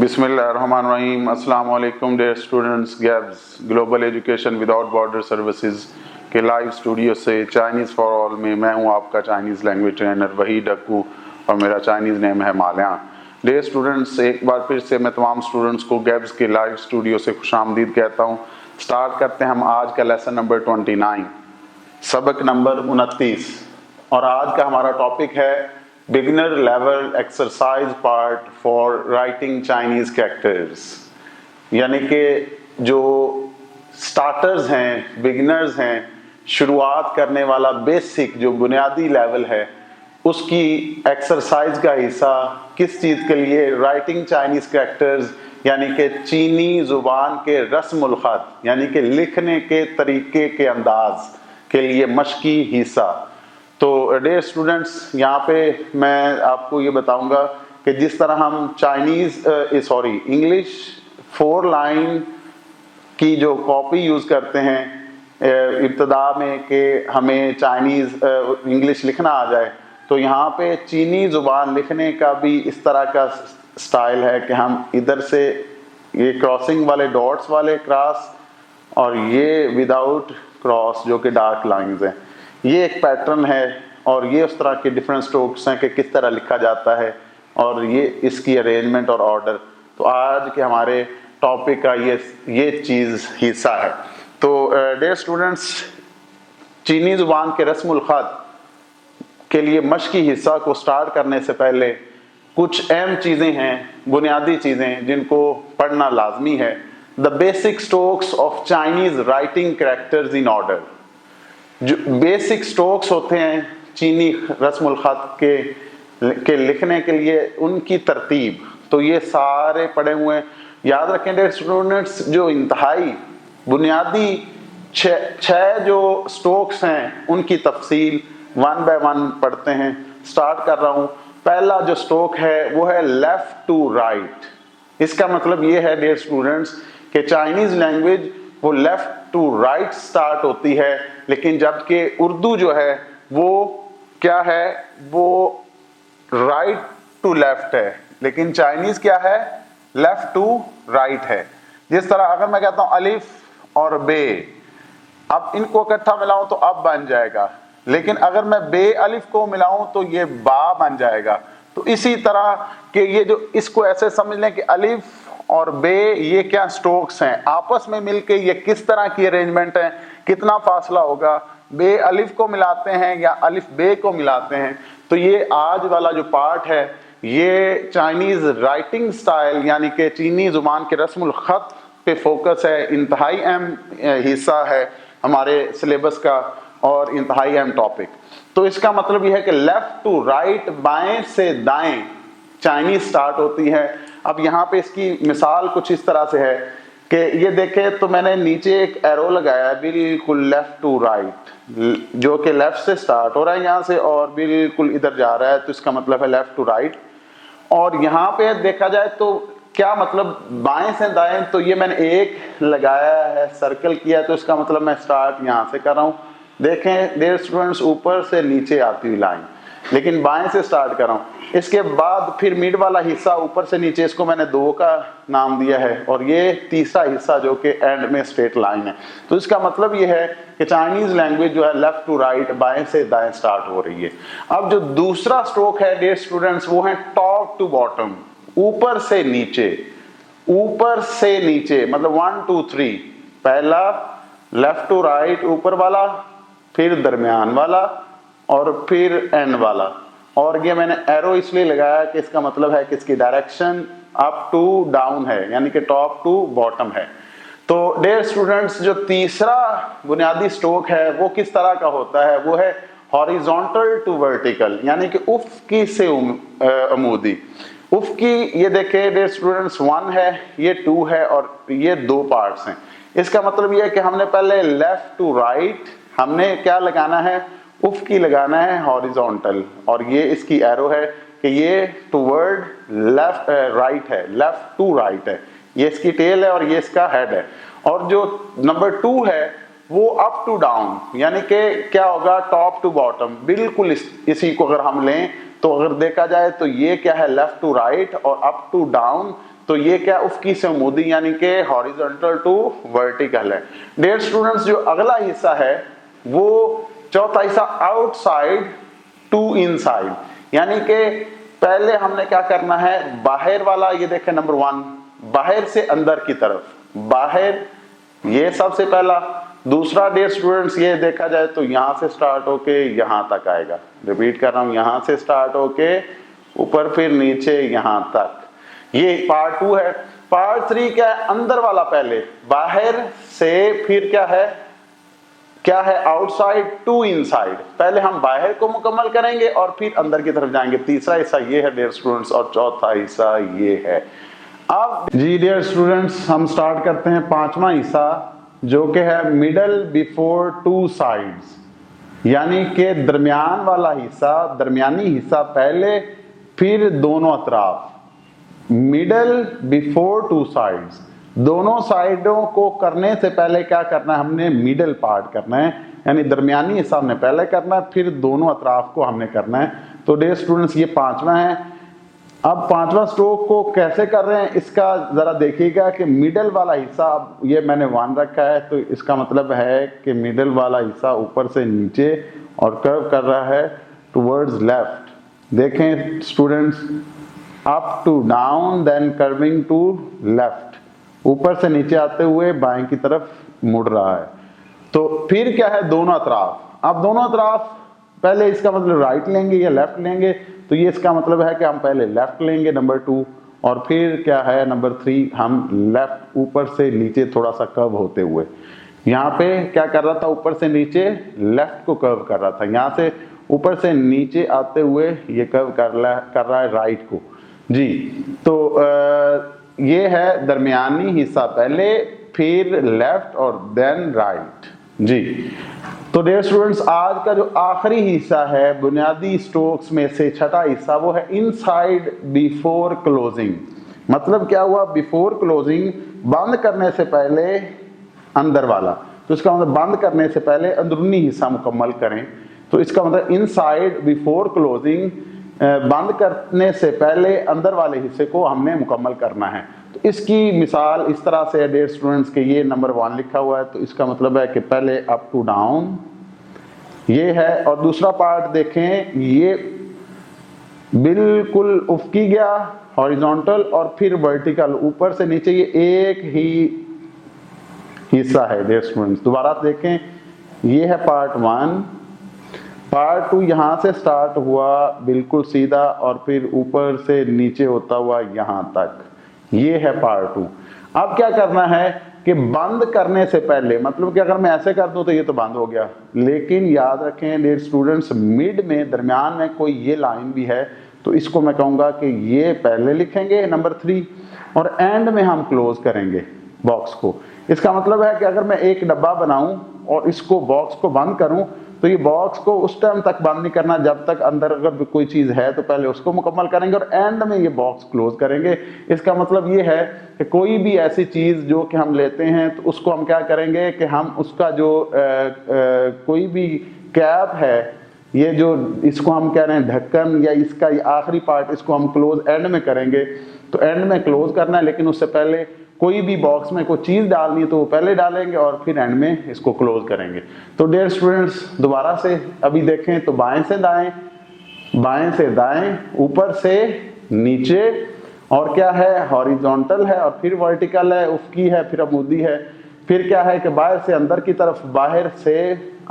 बिस्मिल्लाहिर्रहमानिर्रहीम। अस्सलाम वालेकुम dear students. GABS global education without border services के लाइव स्टूडियो से चाइनीज़ फॉर ऑल में मैं हूं आपका Chinese language trainer Waheed Akku और मेरा चाइनीज़ नेम है माल्या। डियर स्टूडेंट्स, एक बार फिर से मैं तमाम स्टूडेंट्स को गैब्स के लाइव स्टूडियो से खुशामदीद कहता हूँ। स्टार्ट करते हैं हम आज का लेसन नंबर 29, सबक नंबर 29, और आज का हमारा टॉपिक है beginner level exercise part for writing Chinese characters. यानी कि जो स्टार्टर्स हैं, बिगिनर्स हैं, शुरुआत करने वाला बेसिक जो बुनियादी लेवल है उसकी एक्सरसाइज का हिस्सा किस चीज़ के लिए? राइटिंग चाइनीज कैरेक्टर्स, यानी कि चीनी ज़ुबान के रस्मुल ख़त, यानी कि लिखने के तरीके के अंदाज के लिए मशकी हिस्सा। तो डियर स्टूडेंट्स, यहाँ पे मैं आपको ये बताऊंगा कि जिस तरह हम इंग्लिश 4 लाइन की जो कॉपी यूज़ करते हैं इब्तदा में कि हमें चाइनीज़ इंग्लिश लिखना आ जाए, तो यहाँ पे चीनी ज़ुबान लिखने का भी इस तरह का स्टाइल है कि हम इधर से ये क्रॉसिंग वाले डॉट्स वाले क्रॉस और ये विदाउट क्रॉस जो कि डार्क लाइंस हैं, ये एक पैटर्न है। और ये उस तरह के डिफरेंट स्ट्रोक्स हैं कि किस तरह लिखा जाता है और ये इसकी अरेंजमेंट और ऑर्डर। तो आज के हमारे टॉपिक का ये चीज़ हिस्सा है। तो डियर स्टूडेंट्स, चीनी ज़ुबान के रस्मुल ख़त के लिए मशकी हिस्सा को स्टार्ट करने से पहले कुछ अहम चीज़ें हैं, बुनियादी चीज़ें जिनको पढ़ना लाजमी है। The basic strokes of Chinese writing characters in order. जो बेसिक स्ट्रोक्स होते हैं चीनी रस्मुल ख़त के लिखने के लिए, उनकी तरतीब, तो ये सारे पढ़े हुए हैं। याद रखें डियर स्टूडेंट्स, जो इंतहाई बुनियादी छः जो स्ट्रोक्स हैं उनकी तफसील 1 बाय 1 पढ़ते हैं। स्टार्ट कर रहा हूँ। पहला जो स्ट्रोक है वो है लेफ्ट टू राइट। इसका मतलब ये है डियर स्टूडेंट्स कि चाइनीज़ लैंग्वेज वो लेफ्ट टू राइट स्टार्ट होती है, लेकिन जबकि उर्दू जो है वो क्या है, वो राइट टू लेफ्ट है, लेकिन चाइनीज़ क्या है, लेफ्ट टू राइट है। जिस तरह अगर मैं कहता हूँ अलिफ और बे, अब इनको इकट्ठा मिलाऊं तो अब बन जाएगा, लेकिन अगर मैं बे अलिफ को मिलाऊं तो ये बा बन जाएगा। तो इसी तरह के ये जो, इसको ऐसे समझ लें कि अलिफ और बे ये क्या स्ट्रोक्स हैं, आपस में मिलके ये किस तरह की अरेंजमेंट है, कितना फासला होगा, बे अलिफ को मिलाते हैं या अलिफ बे को मिलाते हैं। तो ये आज वाला जो पार्ट है ये चाइनीज़ राइटिंग स्टाइल यानी कि चीनी ज़ुबान के रस्मुल ख़त पे फोकस है। इंतहाई अहम हिस्सा है हमारे सिलेबस का और इंतहाई अहम टॉपिक। तो इसका मतलब यह है कि लेफ्ट टू राइट, बाएं से दाएं चाइनीज़ स्टार्ट होती है। अब यहाँ पे इसकी मिसाल कुछ इस तरह से है कि ये देखें तो मैंने नीचे एक एरो लगाया है बिल्कुल लेफ्ट टू राइट, जो कि लेफ्ट से स्टार्ट हो रहा है यहाँ से और बिल्कुल इधर जा रहा है, तो इसका मतलब है लेफ्ट टू राइट। और यहाँ पे देखा जाए तो क्या मतलब बाएं से दाएं, तो ये मैंने एक लगाया है, सर्कल किया, तो इसका मतलब मैं स्टार्ट यहाँ से कर रहा हूँ। देखें डियर स्टूडेंट्स, ऊपर से नीचे आती हुई लाइन, लेकिन बाएं से स्टार्ट कर रहा हूँ। इसके बाद फिर मिड वाला हिस्सा ऊपर से नीचे, इसको मैंने 2 का नाम दिया है, और ये तीसरा हिस्सा जो कि एंड में स्ट्रेट लाइन है। तो इसका मतलब ये है कि चाइनीज़ लैंग्वेज जो है लेफ्ट टू राइट, बाएं से दाएं स्टार्ट हो रही है। अब जो दूसरा स्ट्रोक है डियर स्टूडेंट्स वो है टॉप टू बॉटम, ऊपर से नीचे। ऊपर से नीचे मतलब 1 2 3, पहला लेफ्ट टू राइट ऊपर वाला, फिर दरमियान वाला और फिर एंड वाला। और ये मैंने एरो इसलिए लगाया कि इसका मतलब है कि इसकी डायरेक्शन अप टू डाउन है, यानी कि टॉप टू बॉटम है। तो डियर स्टूडेंट्स, जो तीसरा बुनियादी स्ट्रोक है वो किस तरह का होता है, वो है हॉरिजॉन्टल टू वर्टिकल, यानी कि उफ़क़ी से अमूदी। उफ़क़ी, ये देखें डियर स्टूडेंट्स, 1 है, ये 2 है और ये 2 पार्ट्स हैं। इसका मतलब ये है कि हमने पहले लेफ्ट टू राइट हमने क्या लगाना है, उफ़क़ी लगाना है हॉरिजॉन्टल, और ये इसकी एरो है कि ये टूवर्ड लेफ्ट राइट है, लेफ्ट टू राइट है, ये इसकी टेल है और ये इसका हेड है। और जो नंबर 2 है वो अप टू डाउन, यानी कि क्या होगा, टॉप टू बॉटम। बिल्कुल इसी को अगर हम लें तो अगर देखा जाए तो ये क्या है, लेफ्ट टू राइट और अप टू डाउन, तो ये क्या उफकी से अमूदी यानी कि हॉरिजॉन्टल टू वर्टिकल है। डियर स्टूडेंट्स, जो अगला हिस्सा है वो चौथा हिस्सा आउटसाइड टू इनसाइड, यानी कि पहले हमने क्या करना है, बाहर वाला ये देखें नंबर 1, बाहर से अंदर की तरफ, बाहर ये सबसे पहला। दूसरा डियर स्टूडेंट्स ये देखा जाए तो यहां से स्टार्ट होके यहां तक आएगा, रिपीट कर रहा हूं, यहां से स्टार्ट होके ऊपर फिर नीचे यहां तक, ये पार्ट 2 है। पार्ट 3 क्या है, अंदर वाला पहले, बाहर से फिर क्या है आउटसाइड टू इनसाइड, पहले हम बाहर को मुकम्मल करेंगे और फिर अंदर की तरफ जाएंगे। तीसरा हिस्सा ये है डियर स्टूडेंट्स और चौथा हिस्सा ये है। अब जी डियर स्टूडेंट्स, हम स्टार्ट करते हैं पांचवा हिस्सा जो कि है मिडल बिफोर टू साइड्स, यानी कि दरमियान वाला हिस्सा, दरमियानी हिस्सा पहले फिर दोनों अतराफ। मिडल बिफोर टू साइड्स, दोनों साइडों को करने से पहले क्या करना है, हमने मिडल पार्ट करना है, यानी दरमियानी हिस्सा हमने पहले करना है फिर दोनों अतराफ को हमने करना है। तो डियर स्टूडेंट्स ये पांचवा है। अब पांचवा स्ट्रोक को कैसे कर रहे हैं इसका जरा देखिएगा कि मिडल वाला हिस्सा, अब ये मैंने 1 रखा है तो इसका मतलब है कि मिडल वाला हिस्सा ऊपर से नीचे और कर्व कर रहा है टुवर्ड्स लेफ्ट। देखें students, up to down then curving to left, ऊपर से नीचे आते हुए बाएं की तरफ मुड़ रहा है। तो फिर क्या है, दोनों अतराफ। अब दोनों अतराफ पहले इसका मतलब राइट लेंगे या लेफ्ट लेंगे, तो ये इसका मतलब है कि हम पहले लेफ्ट लेंगे नंबर 2 और फिर क्या है नंबर 3 हम लेफ्ट ऊपर से नीचे थोड़ा सा कर्व होते हुए, यहाँ पे क्या कर रहा था, ऊपर से नीचे लेफ्ट को कर्व कर रहा था, यहाँ से ऊपर से नीचे आते हुए ये कर्व कर रहा है राइट को जी। तो ये है दरमियानी हिस्सा, पहले फिर लेफ्ट और देन राइट जी। तो डियर स्टूडेंट्स, आज का जो आखिरी हिस्सा है बुनियादी स्ट्रोक्स में से छठा हिस्सा, वो है इनसाइड बिफोर क्लोजिंग। मतलब क्या हुआ, बिफोर क्लोजिंग, बंद करने से पहले अंदर वाला, तो इसका मतलब बंद करने से पहले अंदरूनी हिस्सा मुकम्मल करें। तो इसका मतलब इनसाइड बिफोर क्लोजिंग, बंद करने से पहले अंदर वाले हिस्से को हमने मुकम्मल करना है। तो इसकी मिसाल इस तरह से है डियर स्टूडेंट्स के, ये नंबर 1 लिखा हुआ है तो इसका मतलब है कि पहले अप टू डाउन ये है, और दूसरा पार्ट देखें, ये बिल्कुल उफकी गया हॉरिजॉन्टल और फिर वर्टिकल ऊपर से नीचे, ये एक ही हिस्सा है डियर स्टूडेंट्स। दोबारा देखें, ये है पार्ट 1, पार्ट 2 यहां से स्टार्ट हुआ बिल्कुल सीधा और फिर ऊपर से नीचे होता हुआ यहां तक, ये है पार्ट 2। अब क्या करना है कि बंद करने से पहले, मतलब कि अगर मैं ऐसे कर दूं तो ये तो बंद हो गया, लेकिन याद रखें डियर स्टूडेंट्स, मिड में दरमियान में कोई ये लाइन भी है तो इसको मैं कहूंगा कि ये पहले लिखेंगे नंबर 3 और एंड में हम क्लोज करेंगे बॉक्स को। इसका मतलब है कि अगर मैं एक डब्बा बनाऊं और इसको बॉक्स को बंद करूं तो ये बॉक्स को उस टाइम तक बंद नहीं करना जब तक अंदर अगर कोई चीज है तो पहले उसको मुकम्मल करेंगे और एंड में ये बॉक्स क्लोज करेंगे। इसका मतलब ये है कि कोई भी ऐसी चीज जो कि हम लेते हैं तो उसको हम क्या करेंगे कि हम उसका जो कोई भी कैप है, ये जो इसको हम कह रहे हैं ढक्कन या इसका आखिरी पार्ट, इसको हम क्लोज एंड में करेंगे। तो एंड में क्लोज करना है, लेकिन उससे पहले कोई भी बॉक्स में कोई चीज डालनी है तो वो पहले डालेंगे और फिर एंड में इसको क्लोज करेंगे। तो डियर स्टूडेंट्स दोबारा से अभी देखें तो बाएं से दाएं, बाएं से दाएं, ऊपर से नीचे, और क्या है हॉरिजॉन्टल है और फिर वर्टिकल है, उफकी है, फिर अमूदी है। फिर क्या है कि बाहर से अंदर की तरफ, बाहर से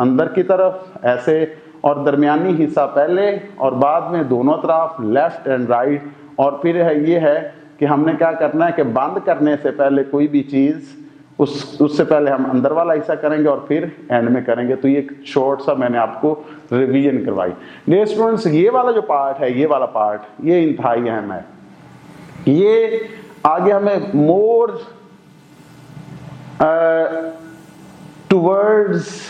अंदर की तरफ ऐसे, और दरमियानी हिस्सा पहले और बाद में दोनों तरफ लेफ्ट एंड राइट। और फिर है ये है कि हमने क्या करना है कि बंद करने से पहले कोई भी चीज उससे पहले हम अंदर वाला हिस्सा करेंगे और फिर एंड में करेंगे। तो ये एक शॉर्ट सा मैंने आपको रिवीजन करवाई। डियर स्टूडेंट्स, ये वाला जो पार्ट है, ये वाला पार्ट ये इंतहाई अहम है। ये आगे हमें मोर टुवर्ड्स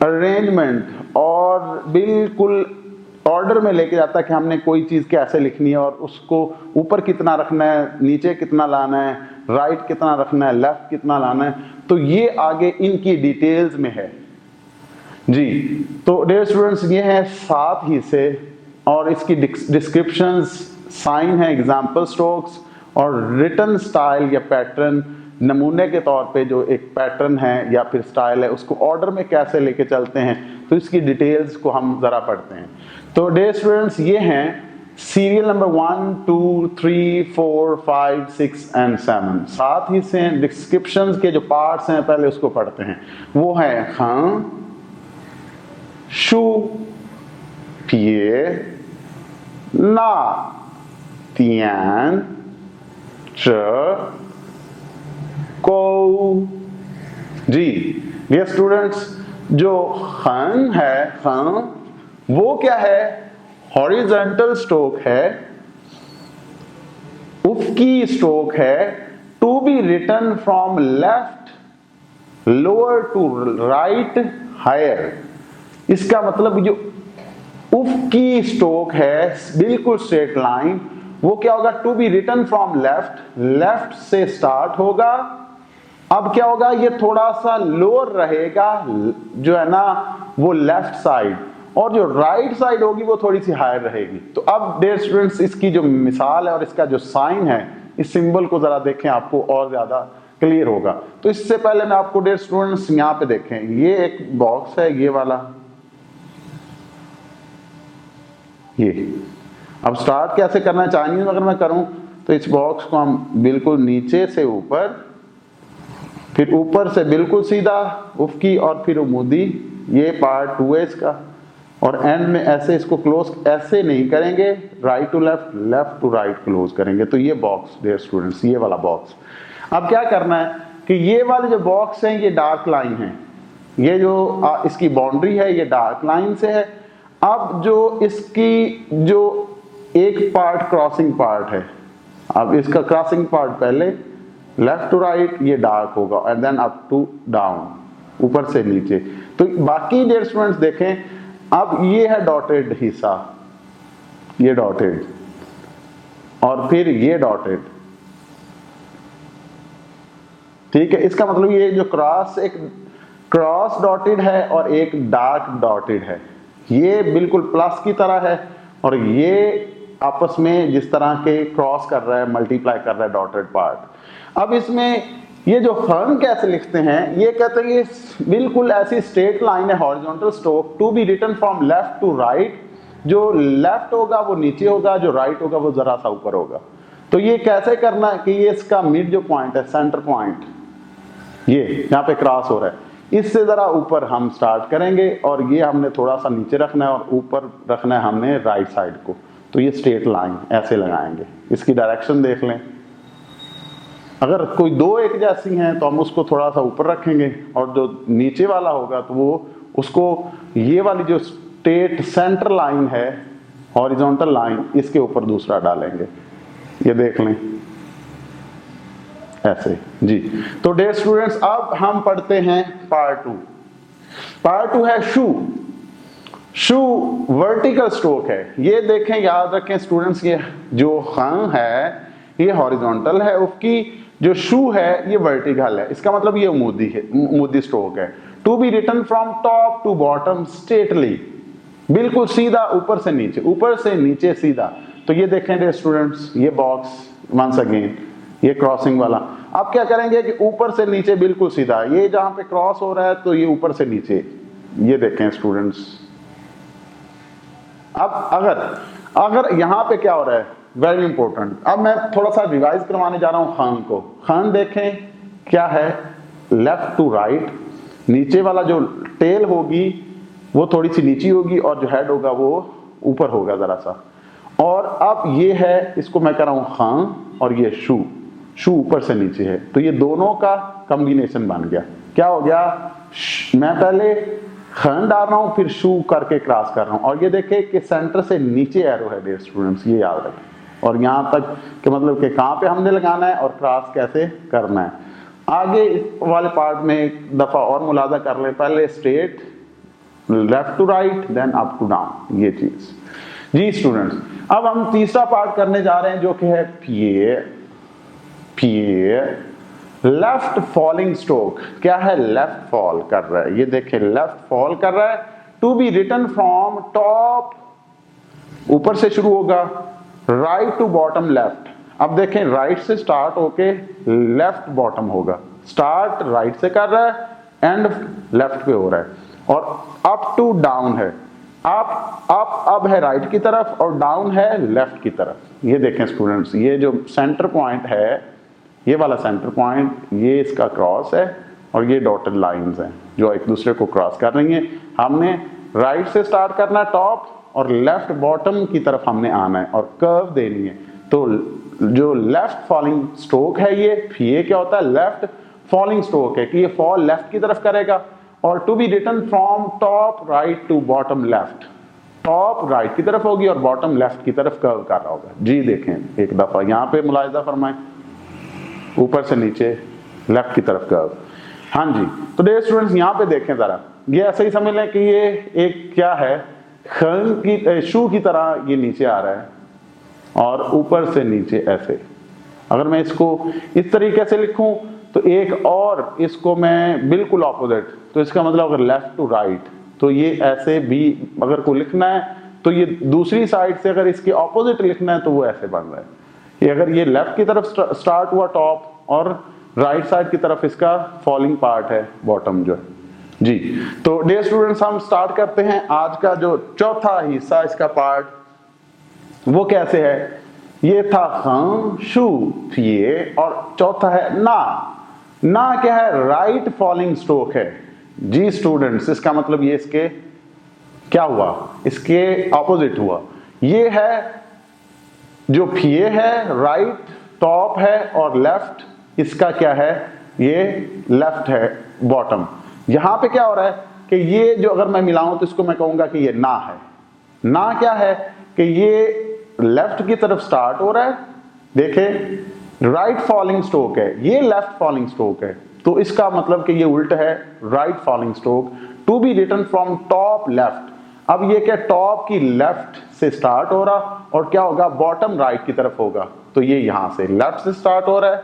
अरेंजमेंट और बिल्कुल ऑर्डर में लेके जाता है कि हमने कोई चीज कैसे लिखनी है और उसको ऊपर कितना रखना है, नीचे कितना लाना है, राइट कितना रखना है, लेफ्ट कितना लाना है। तो ये आगे इनकी डिटेल्स में है जी। तो डियर स्टूडेंट्स, ये है 7 हिस्से और इसकी डिस्क्रिप्शंस, साइन है, एग्जांपल स्ट्रोक्स और रिटन स्टाइल या पैटर्न, नमूने के तौर पे जो एक पैटर्न है या फिर स्टाइल है उसको ऑर्डर में कैसे लेके चलते हैं, तो इसकी डिटेल्स को हम जरा पढ़ते हैं। तो डियर स्टूडेंट्स, ये हैं सीरियल नंबर 1, 2, 3, 4, 5, 6 एंड 7। साथ ही से डिस्क्रिप्शंस के जो पार्ट्स हैं पहले उसको पढ़ते हैं। वो है हाँ, शू, पिए, ना, तियान, च, को। जी डियर स्टूडेंट्स, जो खन है, खन वो क्या है, हॉरिजॉन्टल स्ट्रोक है, उफकी स्ट्रोक है, to be written from left lower to right higher. इसका मतलब जो उफकी स्ट्रोक है बिल्कुल स्ट्रेट लाइन, वो क्या होगा, to be written from left, left से स्टार्ट होगा। अब क्या होगा, ये थोड़ा सा लोअर रहेगा जो है ना वो लेफ्ट साइड, और जो राइट साइड होगी वो थोड़ी सी हायर रहेगी। तो अब डियर स्टूडेंट्स, इसकी जो मिसाल है और इसका जो साइन है, इस सिंबल को जरा देखें, आपको और ज्यादा क्लियर होगा। तो इससे पहले मैं आपको डियर स्टूडेंट्स यहाँ पे देखें, ये एक बॉक्स है, ये वाला, ये। अब स्टार्ट कैसे करना है चाइनीज में अगर मैं करूं, तो इस बॉक्स को हम बिल्कुल नीचे से ऊपर, फिर ऊपर से बिल्कुल सीधा उफकी, और फिर उमूदी, ये पार्ट 2 है इसका, और एंड में ऐसे इसको क्लोज ऐसे नहीं करेंगे, right to left, left to right close करेंगे। तो ये बॉक्स डियर स्टूडेंट्स, ये वाला बॉक्स। अब क्या करना है कि ये वाले जो बॉक्स हैं ये डार्क लाइन है, ये जो इसकी बाउंड्री है ये डार्क लाइन से है। अब जो इसकी जो एक पार्ट क्रॉसिंग पार्ट है, अब इसका क्रॉसिंग पार्ट पहले लेफ्ट टू राइट ये डार्क होगा, and then up to down, ऊपर से नीचे। तो बाकी डियर स्टूडेंट्स देखें, अब ये है डॉटेड हिस्सा, ये डॉटेड, और फिर ये डॉटेड, ठीक है। इसका मतलब ये जो क्रॉस, एक क्रॉस डॉटेड है और एक डार्क डॉटेड है, ये बिल्कुल प्लस की तरह है, और ये आपस में जिस तरह के क्रॉस कर रहा है, मल्टीप्लाई कर रहा है डॉटेड पार्ट। अब इसमें ये जो खन कैसे लिखते हैं, ये कहते हैं कि बिल्कुल ऐसी स्ट्रेट लाइन है, horizontal stroke, to be written from left to right. जो लेफ्ट होगा वो नीचे होगा, जो राइट होगा वो जरा सा ऊपर होगा। तो ये कैसे करना है कि ये इसका मिड जो पॉइंट है, सेंटर पॉइंट, ये यहाँ पे क्रॉस हो रहा है, इससे जरा ऊपर हम स्टार्ट करेंगे, और ये हमने थोड़ा सा नीचे रखना है और ऊपर रखना है हमने राइट साइड को। तो ये स्ट्रेट लाइन ऐसे लगाएंगे, इसकी डायरेक्शन देख लें। अगर कोई दो एक जैसी हैं तो हम उसको थोड़ा सा ऊपर रखेंगे, और जो नीचे वाला होगा तो वो उसको ये वाली जो स्ट्रेट सेंटर लाइन है, हॉरिजॉन्टल लाइन, इसके ऊपर दूसरा डालेंगे। ये देख लें ऐसे जी। तो डियर स्टूडेंट्स, अब हम पढ़ते हैं पार्ट 2। पार्ट 2 है शू। शू वर्टिकल स्ट्रोक है, ये देखें, याद रखें स्टूडेंट्स, ये जो खं है ये हॉरिजॉन्टल है, उसकी जो शू है ये वर्टिकल है। इसका मतलब ये उमूदी है, उमूदी स्ट्रोक है। To be written from top to bottom straightly, बिल्कुल सीधा ऊपर से नीचे, ऊपर से नीचे सीधा। तो ये देखें डियर स्टूडेंट्स, ये बॉक्स वंस अगेन, ये क्रॉसिंग वाला। अब क्या करेंगे कि ऊपर से नीचे बिल्कुल सीधा, ये जहां पे क्रॉस हो रहा है तो ये ऊपर से नीचे, ये देखें स्टूडेंट्स। अब अगर यहां पे क्या हो रहा है, वेरी इंपॉर्टेंट, अब मैं थोड़ा सा रिवाइज करवाने जा रहा हूं खान को। खान देखें क्या है, लेफ्ट टू राइट, नीचे वाला जो टेल होगी वो थोड़ी सी नीची होगी, और जो हेड होगा वो ऊपर होगा जरा सा। और अब ये है, इसको मैं कह रहा हूं खान, और ये शू, शू ऊपर से नीचे है। तो ये दोनों का कॉम्बिनेशन बन गया। क्या हो गया, मैं पहले खन डाल रहा हूं, फिर शू करके क्रॉस कर रहा हूं, और ये देखें कि सेंटर से नीचे एरो है डियर स्टूडेंट्स, ये याद रखें। और यहां तक कि मतलब कि कहां पे हमने लगाना है और क्रॉस कैसे करना है। आगे इस वाले पार्ट में एक दफा और मुलाजा कर ले, पहले straight, left to right, then up to down, ये चीज जी स्टूडेंट्स। अब हम तीसरा पार्ट करने जा रहे हैं जो कि है पिए। पिए लेफ्ट फॉलिंग स्ट्रोक। क्या है, लेफ्ट फॉल कर रहा है, ये देखें लेफ्ट फॉल कर रहा है। To be written from top, ऊपर से शुरू होगा, राइट टू बॉटम लेफ्ट। अब देखें राइट से स्टार्ट होके लेफ्ट बॉटम होगा, स्टार्ट राइट से कर रहा है एंड लेफ्ट पे हो रहा है, और अप टू डाउन है, अप है राइट की तरफ और डाउन है लेफ्ट की तरफ। ये देखें स्टूडेंट्स, ये जो सेंटर पॉइंट है, ये वाला सेंटर पॉइंट, ये इसका क्रॉस है और ये डॉटेड लाइंस हैं जो एक दूसरे को क्रॉस कर रही हैं। हमने राइट से स्टार्ट करना है टॉप और लेफ्ट बॉटम की तरफ हमने आना है और कर्व देनी है। तो जो लेफ्ट फॉलिंग स्ट्रोक है ये क्या होता है, लेफ्ट फॉलिंग स्ट्रोक है कि ये फॉल लेफ्ट की तरफ करेगा। और to be written from top right to bottom left, top right की तरफ होगी और बॉटम लेफ्ट की तरफ कर्व कर रहा होगा। जी देखें एक दफा यहाँ पे मुलाहिजा फरमाएं, ऊपर से नीचे लेफ्ट की तरफ कर्व। हाँ जी, तो डियर स्टूडेंट्स यहाँ पे देखें जरा, ये ऐसे ही समझ लें कि ये एक क्या है, खंग की शू की तरह ये नीचे आ रहा है और ऊपर से नीचे ऐसे। अगर मैं इसको इस तरीके से लिखूं तो एक और इसको मैं बिल्कुल ऑपोजिट, तो इसका मतलब अगर लेफ्ट टू राइट तो ये ऐसे भी अगर को लिखना है तो ये दूसरी साइड से अगर इसके ऑपोजिट लिखना है तो वो ऐसे बन रहा है। ये अगर ये लेफ्ट की तरफ स्टार्ट हुआ टॉप और राइट साइड की तरफ इसका फॉलिंग पार्ट है बॉटम जो है। जी तो डियर स्टूडेंट्स हम स्टार्ट करते हैं आज का जो चौथा हिस्सा इसका पार्ट। वो कैसे है, ये था खं शू ये, और चौथा है ना। ना क्या है, राइट फॉलिंग स्ट्रोक है। जी स्टूडेंट्स इसका मतलब ये इसके क्या हुआ, इसके ऑपोजिट हुआ। ये है जो फिए है राइट टॉप है और लेफ्ट इसका क्या है, ये लेफ्ट है बॉटम। यहां पे क्या हो रहा है कि ये जो अगर मैं मिलाऊं तो इसको मैं कहूंगा कि ये ना है। ना क्या है कि ये लेफ्ट की तरफ स्टार्ट हो रहा है, देखे राइट फॉलिंग स्ट्रोक है, ये लेफ्ट फॉलिंग स्ट्रोक है, तो इसका मतलब कि ये उल्टा है right falling stroke. To be written from top left, अब ये क्या टॉप की लेफ्ट से स्टार्ट हो रहा और क्या होगा बॉटम राइट की तरफ होगा। तो ये यहां से लेफ्ट से स्टार्ट हो रहा है,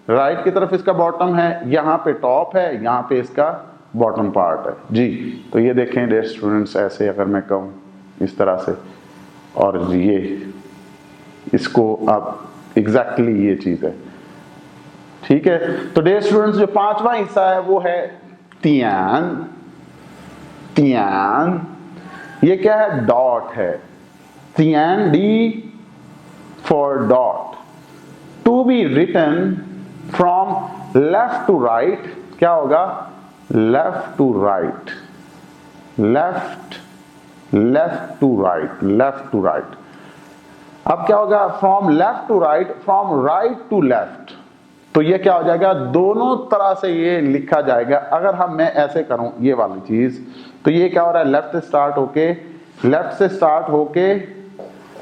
राइट की तरफ इसका बॉटम है, यहाँ पे टॉप है, यहाँ पे इसका बॉटम पार्ट है। जी तो ये देखें डियर स्टूडेंट्स, ऐसे अगर मैं कहूँ इस तरह से, और ये इसको अब एग्जैक्टली ये चीज है, ठीक है। तो डियर स्टूडेंट्स जो पांचवा हिस्सा है वो है तियान। तियान ये क्या है, डॉट है, तियान D for dot. To be written from left to right, क्या होगा left to right, left to right, left to right. अब क्या होगा from left to right, from right to left, तो ये क्या हो जाएगा, दोनों तरह से ये लिखा जाएगा। अगर हम मैं ऐसे करूं ये वाली चीज, तो ये क्या हो रहा है, लेफ्ट से स्टार्ट होके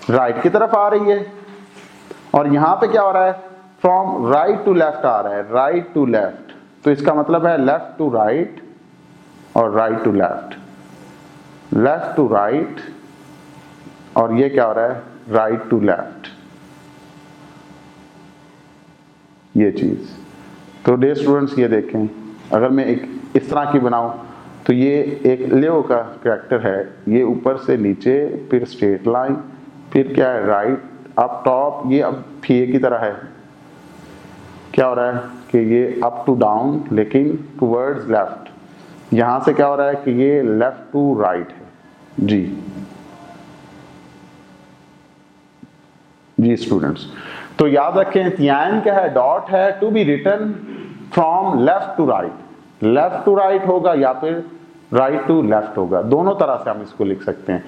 राइट की तरफ आ रही है, और यहां पे क्या हो रहा है फ्रॉम राइट टू लेफ्ट आ रहा है, राइट टू लेफ्ट, तो इसका मतलब है लेफ्ट टू राइट और right to left, left to right, और ये क्या हो रहा है राइट टू लेफ्ट, ये चीज। तो डियर स्टूडेंट्स ये देखें, अगर मैं एक इस तरह की बनाऊं तो ये एक लियो का कैरेक्टर है, ये ऊपर से नीचे फिर स्ट्रेट लाइन, फिर क्या है राइट अप टॉप, ये अब फीए की तरह है। क्या हो रहा है कि ये अप टू डाउन लेकिन टूवर्ड्स लेफ्ट, यहां से क्या हो रहा है कि ये लेफ्ट टू राइट है। जी स्टूडेंट्स तो याद रखें तियान क्या है, डॉट है। To be written from left to right, left to right होगा या फिर राइट टू लेफ्ट होगा, दोनों तरह से हम इसको लिख सकते हैं,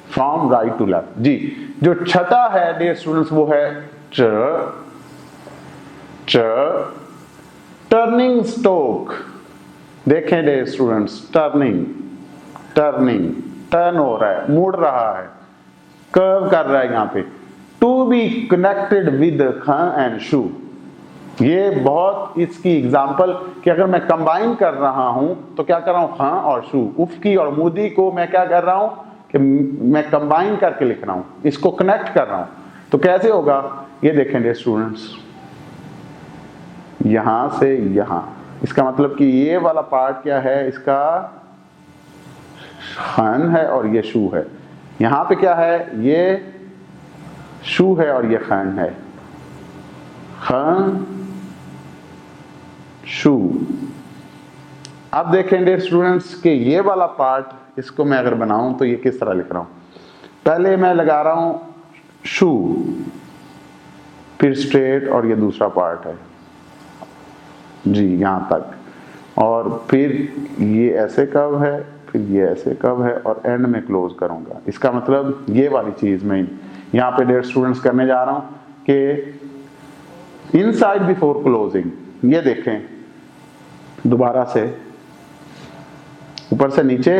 फ्रॉम राइट टू लेफ्ट। जी जो छठा है डियर स्टूडेंट्स वो है टर्निंग स्ट्रोक। देखें डियर स्टूडेंट्स, टर्निंग टर्न हो रहा है, मुड़ रहा है, कर्व कर रहा है यहाँ पे। टू बी कनेक्टेड विद ख एंड शू, ये बहुत इसकी एग्जांपल कि अगर मैं कंबाइन कर रहा हूं तो क्या कर रहा हूं, ख और शू, उफकी और मुदी को मैं क्या कर रहा हूं कि मैं कंबाइन करके लिख रहा हूं, इसको कनेक्ट कर रहा हूं। तो कैसे होगा ये देखें डियर स्टूडेंट्स, यहां से यहां, इसका मतलब कि ये वाला पार्ट क्या है, इसका खन है और ये शू है। यहां पे क्या है, ये शू है और ये खन है। ख शू। अब देखें डियर स्टूडेंट्स कि ये वाला पार्ट इसको मैं अगर बनाऊं तो ये किस तरह लिख रहा हूं। पहले मैं लगा रहा हूं शू, फिर स्ट्रेट, और ये दूसरा पार्ट है जी यहां तक, और फिर ये ऐसे कर्व है, फिर ये ऐसे कर्व है, और एंड में क्लोज करूंगा। इसका मतलब ये वाली चीज मैं यहां पे डियर स्टूडेंट्स करने जा रहा हूं कि इनसाइड बिफोर क्लोजिंग। ये देखें दोबारा से ऊपर से नीचे,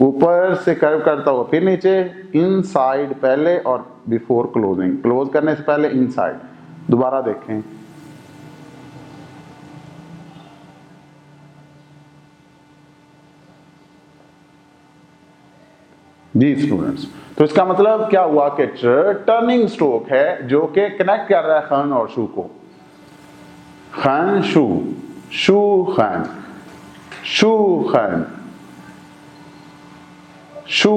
ऊपर से कर्व करता हुआ फिर नीचे, इनसाइड पहले और बिफोर क्लोजिंग, क्लोज करने से पहले इनसाइड। दोबारा देखें, जी स्टूडेंट्स, तो इसका मतलब क्या हुआ कि टर्निंग स्ट्रोक है जो कि कनेक्ट कर रहा है खन और शू को। खन शू, शू खन, शू खन, शू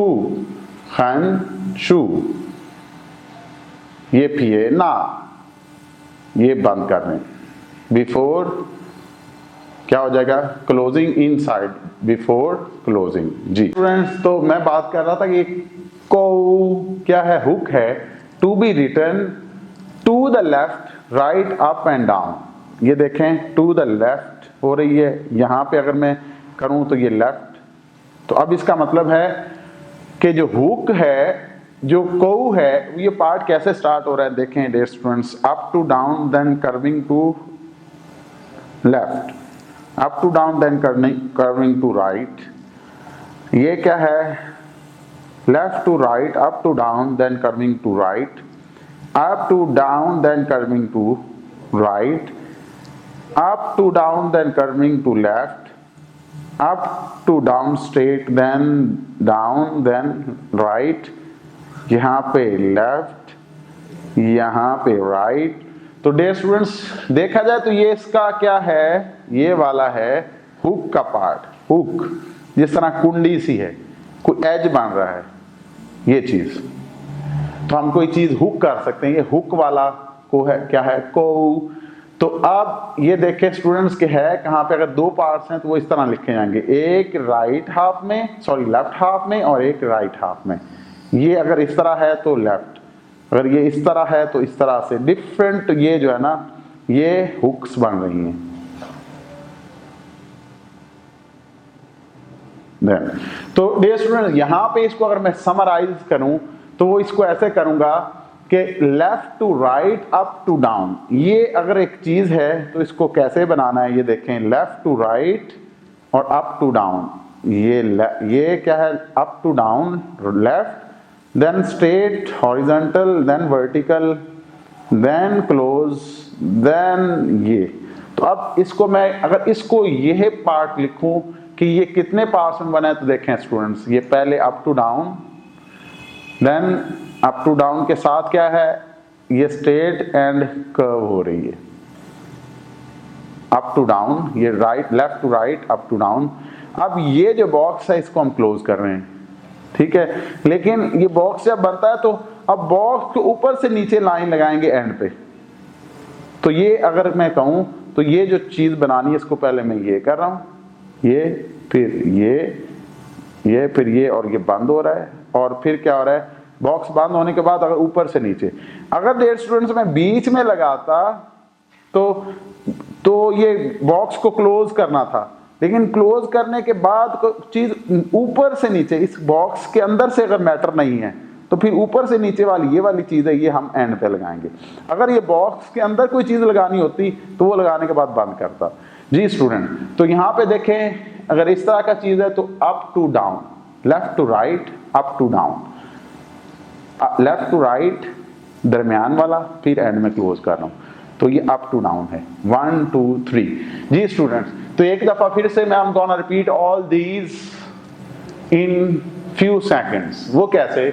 खन शू। ये पिए ना, ये बंद कर रहे हैं। बिफोर क्या हो जाएगा, क्लोजिंग इनसाइड बिफोर क्लोजिंग। जी स्टूडेंट्स, तो मैं बात कर रहा था कि को क्या है, हुक है, to be written to the left, right, up and down. ये देखें टू द लेफ्ट हो रही है, यहां पे अगर मैं करूं तो ये लेफ्ट। तो अब इसका मतलब है कि जो हुक है, जो को है, ये पार्ट कैसे स्टार्ट हो रहा है देखें dear students, up to down then curving to left, up to down then curving to right. ये क्या है, left to right, up to down then curving to right, up to down then curving to right, up to down then curving to left, up to down straight then down then right, यहाँ पे left, यहाँ पे right। तो dear students देखा जाए तो ये इसका क्या है, ये वाला है हुक का पार्ट। हुक जिस तरह कुंडी सी है, कोई एज बन रहा है, ये चीज, तो हम कोई चीज हुक कर सकते हैं। ये हुक वाला को है, क्या है, को। तो अब ये देखें स्टूडेंट्स के है कहां पे, अगर दो पार्ट्स हैं तो वो इस तरह लिखे जाएंगे, एक राइट हाफ में, सॉरी लेफ्ट हाफ में, और एक राइट हाफ में। ये अगर इस तरह है तो लेफ्ट, अगर ये इस तरह है तो इस तरह से डिफरेंट, ये जो है ना, ये हुक्स बन रही हैं। तो डियर स्टूडेंट्स यहां पे इसको अगर मैं समराइज करूं तो वो इसको ऐसे करूंगा कि left to right, up to down. ये अगर एक चीज है तो इसको कैसे बनाना है, ये देखें, लेफ्ट टू राइट और अप टू डाउन। ये क्या है, up to down left, then straight horizontal, then vertical, then close, then ये। तो अब इसको मैं अगर इसको ये पार्ट लिखूं कि ये कितने पार्ट्स में बना है, तो देखें स्टूडेंट्स, ये पहले up to down, then up to down के साथ क्या है, ये स्ट्रेट एंड कर्व हो रही है, अप टू डाउन, ये right, left to right, up to down. अब ये जो बॉक्स है इसको हम क्लोज कर रहे हैं, ठीक है। लेकिन ये बॉक्स जब बनता है तो अब बॉक्स के ऊपर से नीचे लाइन लगाएंगे एंड पे। तो ये अगर मैं कहूं तो ये जो चीज बनानी है, इसको पहले मैं ये कर रहा हूं, ये फिर ये फिर ये, और ये बंद हो रहा है, और फिर क्या हो रहा है, बॉक्स बंद होने के बाद अगर ऊपर से नीचे, अगर डियर स्टूडेंट्स मैं बीच में लगाता तो ये बॉक्स को क्लोज करना था, लेकिन क्लोज करने के बाद चीज ऊपर से नीचे, इस बॉक्स के अंदर से अगर मैटर नहीं है तो फिर ऊपर से नीचे वाली ये वाली चीज है, ये हम एंड पे लगाएंगे। अगर ये बॉक्स के अंदर कोई चीज लगानी होती तो वो लगाने के बाद बंद करता। जी स्टूडेंट, तो यहाँ पे देखें अगर इस तरह का चीज है तो up to down, left to right, up to down, left to right दरमियान वाला, फिर एंड में क्लोज कर रहा हूं, तो ये अप टू डाउन है, 1 2 3। जी स्टूडेंट्स, तो एक दफा फिर से मैं gonna repeat all these in few seconds. वो कैसे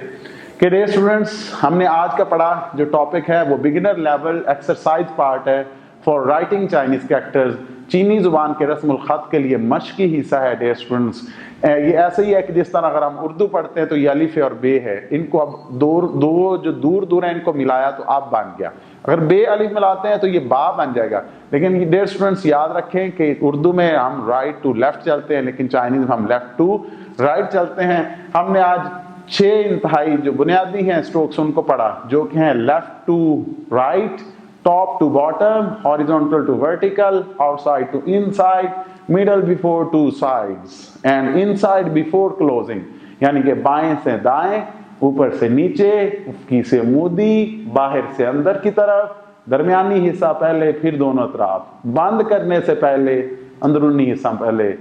कि डियर स्टूडेंट्स, हमने आज का पढ़ा जो टॉपिक है वो बिगिनर लेवल एक्सरसाइज पार्ट है फॉर राइटिंग चाइनीज कैरेक्टर्स। चीनी जुबान के रस्मुल खत के लिए मश्की हिस्सा है डियर स्टूडेंट्स। ये ऐसे ही है कि जिस तरह अगर हम उर्दू पढ़ते हैं तो ये अलिफ और बे है, इनको अब दो जो दूर दूर है इनको मिलाया तो अब बन गया। अगर बे अलिफ मिलाते हैं तो ये बा बन जाएगा। लेकिन डियर स्टूडेंट्स याद रखें कि उर्दू में हम राइट टू लेफ्ट चलते हैं, लेकिन चाइनीज में हम लेफ्ट टू राइट चलते हैं। हमने आज 6 इंतहाई जो बुनियादी हैं स्ट्रोक्स उनको पढ़ा, जो कि हैं left to right, top to bottom, horizontal to vertical, outside to inside, middle before two sides and inside before closing, यानी कि बाएं से दाएं, ऊपर से नीचे, उफकी से मूदी, बाहर से अंदर की तरफ, दरमियानी हिस्सा पहले फिर दोनों तरफ, बंद करने से पहले अंदरूनी हिस्सा पहले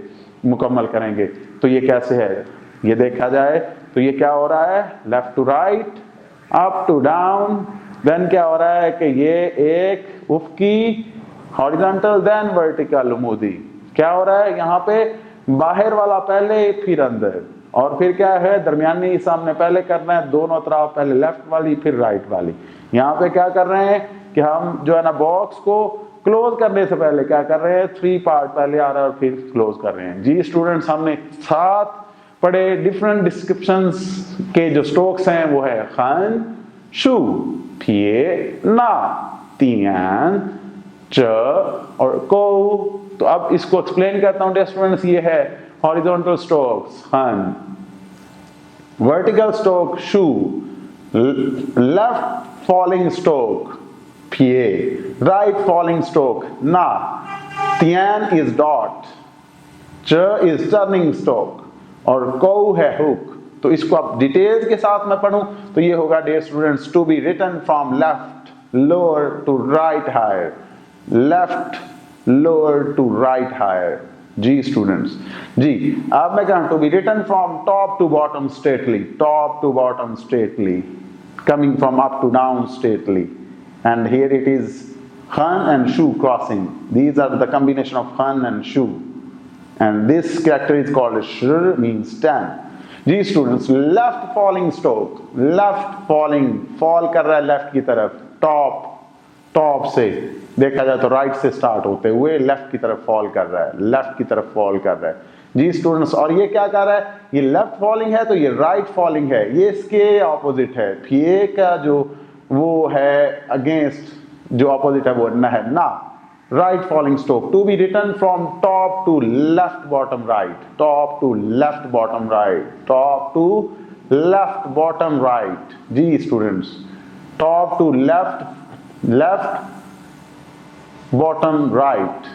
मुकम्मल करेंगे। तो ये कैसे है ये देखा जाए तो ये क्या हो रहा है, left to right, up to down, then क्या हो रहा है कि ये एक उफकी, हॉरिजॉन्टल, देन वर्टिकल मूदी। क्या हो रहा है यहाँ पे, बाहर वाला पहले फिर अंदर, और फिर क्या है दरमियानी हिस्सा हमने पहले करना है, दोनों तरफ पहले लेफ्ट वाली फिर राइट वाली। यहाँ पे क्या कर रहे हैं कि हम जो है ना बॉक्स को क्लोज करने से पहले क्या कर रहे हैं, 3 पार्ट पहले आ रहा है और फिर क्लोज कर रहे हैं। जी स्टूडेंट्स, हमने 7 पढ़े डिफरेंट डिस्क्रिप्शंस के जो स्ट्रोक्स हैं, वो है खन, शू, थिए, ना, तियान, च और को। तो अब इसको एक्सप्लेन करता हूं स्टूडेंट्स। ये है हॉरिजॉन्टल स्ट्रोक्स खन, वर्टिकल स्ट्रोक शू, लेफ्ट फॉलिंग स्ट्रोक फिए, राइट फॉलिंग स्ट्रोक ना, तियान इज डॉट, च इज टर्निंग स्ट्रोक और को है हुक। तो इसको आप डिटेल्स के साथ में पढ़ूं तो ये होगा dear students, to be written from left lower to right higher, left lower to right higher. जी स्टूडेंट्स, जी अब मैं कहूं to be written from top to bottom straightly, top to bottom straightly, coming from up to down straightly, and here it is khan and shu crossing. These are the combination of khan and shu, and this character is called shur, means 10. जी students, left falling stroke, left falling, fall कर रहा है left की तरफ, top, top से देखा जाए तो राइट से स्टार्ट होते हुए लेफ्ट की तरफ फॉल कर रहा है, लेफ्ट की तरफ फॉल कर रहा है। जी स्टूडेंट्स, और ये क्या कर रहा है, ये लेफ्ट फॉलिंग है तो ये राइट फॉलिंग है, ये इसके ऑपोजिट है। फिए का जो वो है अगेंस्ट, जो ऑपोजिट है वो न है ना, right falling stroke. To be written from top to left bottom right, top to left bottom right, top to left bottom right. जी students, top to left, left bottom right.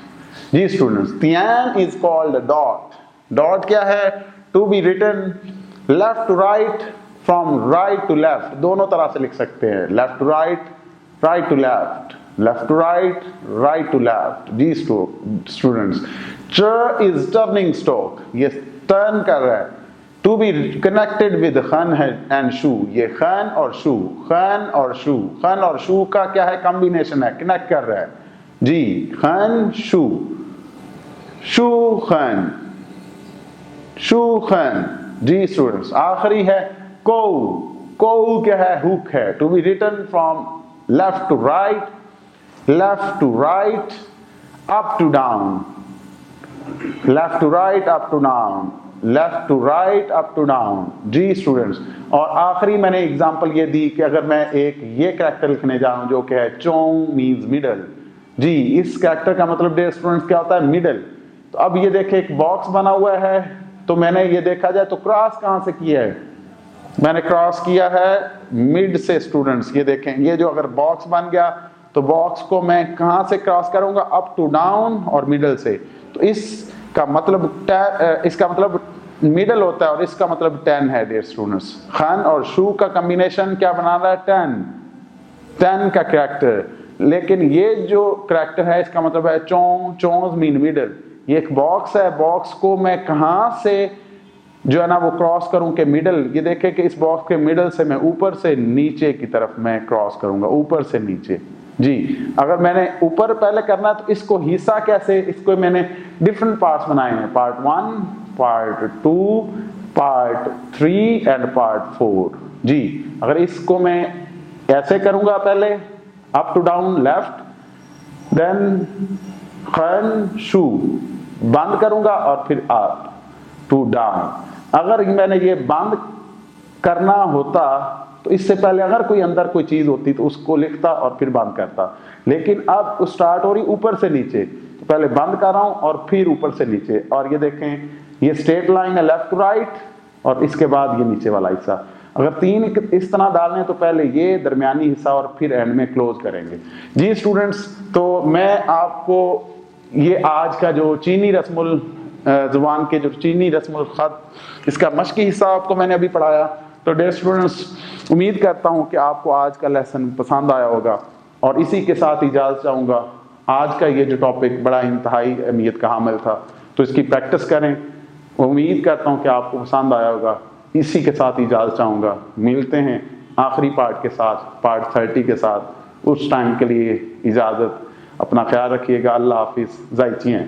जी students, तियान is called dot. Dot क्या है, to be written left to right, from right to left, दोनों तरह से लिख सकते हैं, left to right, right to left, left to right, right to left. Ji students, च इज टर्निंग स्ट्रोक, ये टर्न कर रहा है। टू बी कनेक्टेड विद खन एंड शू, ये खन और शू, खन और शू, खन और शू का क्या है, कॉम्बिनेशन है, कनेक्ट कर रहा है। जी खन शू, शू खन, शू खन। जी स्टूडेंट्स, आखिरी है को, को क्या है, हुक है। To be written from left to right, left to right, up to down, left to right, up to down, left to right, up to down. जी स्टूडेंट्स, और आखिरी मैंने एग्जांपल ये दी कि अगर मैं एक ये कैरेक्टर लिखने जा रहा हूं जो कि है चोंग, मींस मिडल। जी, इस कैरेक्टर का मतलब डियर स्टूडेंट्स क्या होता है, मिडल। तो अब ये देखें एक बॉक्स बना हुआ है, तो मैंने ये देखा जाए तो क्रॉस कहां से किया है, मैंने क्रॉस किया है मिड से। स्टूडेंट्स ये देखें, ये जो अगर बॉक्स बन गया तो बॉक्स को मैं कहां से क्रॉस करूंगा, अप टू डाउन और मिडल से। तो इसका मतलब मिडल होता है और इसका मतलब 10 है डियर स्टूडेंट्स। खन और शू का कॉम्बिनेशन क्या बना रहा है, 10 का कैरेक्टर। लेकिन ये जो कैरेक्टर है इसका मतलब है चोंग, चोंग मीन मिडल। ये एक बॉक्स है, बॉक्स को मैं कहां से जो है ना वो क्रॉस करूं के मिडल। ये देखें कि इस बॉक्स के मिडल से मैं ऊपर से नीचे की तरफ मैं क्रॉस करूंगा, ऊपर से नीचे। जी, अगर मैंने ऊपर पहले करना है तो इसको हिस्सा कैसे, इसको मैंने डिफरेंट पार्ट्स बनाए हैं, part 1, part 2, part 3 and part 4। जी, अगर इसको मैं ऐसे करूंगा, पहले up to down left, then खन शू, बंद करूंगा और फिर अप टू डाउन। अगर मैंने ये बंद करना होता तो इससे पहले अगर कोई अंदर कोई चीज़ होती तो उसको लिखता और फिर बंद करता, लेकिन अब स्टार्ट हो रही ऊपर से नीचे, तो पहले बंद कर रहा हूँ और फिर ऊपर से नीचे। और ये देखें, ये स्ट्रेट लाइन है लेफ्ट टू राइट, और इसके बाद ये नीचे वाला हिस्सा। अगर 3 इस तरह डालने तो पहले ये दरमियानी हिस्सा और फिर एंड में क्लोज करेंगे। जी स्टूडेंट्स, तो मैं आपको ये आज का जो चीनी रस्मुल ज़ुबान के जो चीनी रस्मुल ख़त, इसका मश्की हिस्सा आपको मैंने अभी पढ़ाया। तो डियर स्टूडेंट्स, उम्मीद करता हूँ कि आपको आज का लेसन पसंद आया होगा, और इसी के साथ इजाज़त चाहूँगा। आज का ये जो टॉपिक बड़ा इंतहाई अहमियत का हामिल था, तो इसकी प्रैक्टिस करें। उम्मीद करता हूँ कि आपको पसंद आया होगा। इसी के साथ इजाज़त चाहूँगा। मिलते हैं आखिरी पार्ट के साथ, पार्ट 30 के साथ। उस टाइम के लिए इजाज़त, अपना ख्याल रखिएगा। अल्लाह हाफिज़। ज़ायचिए।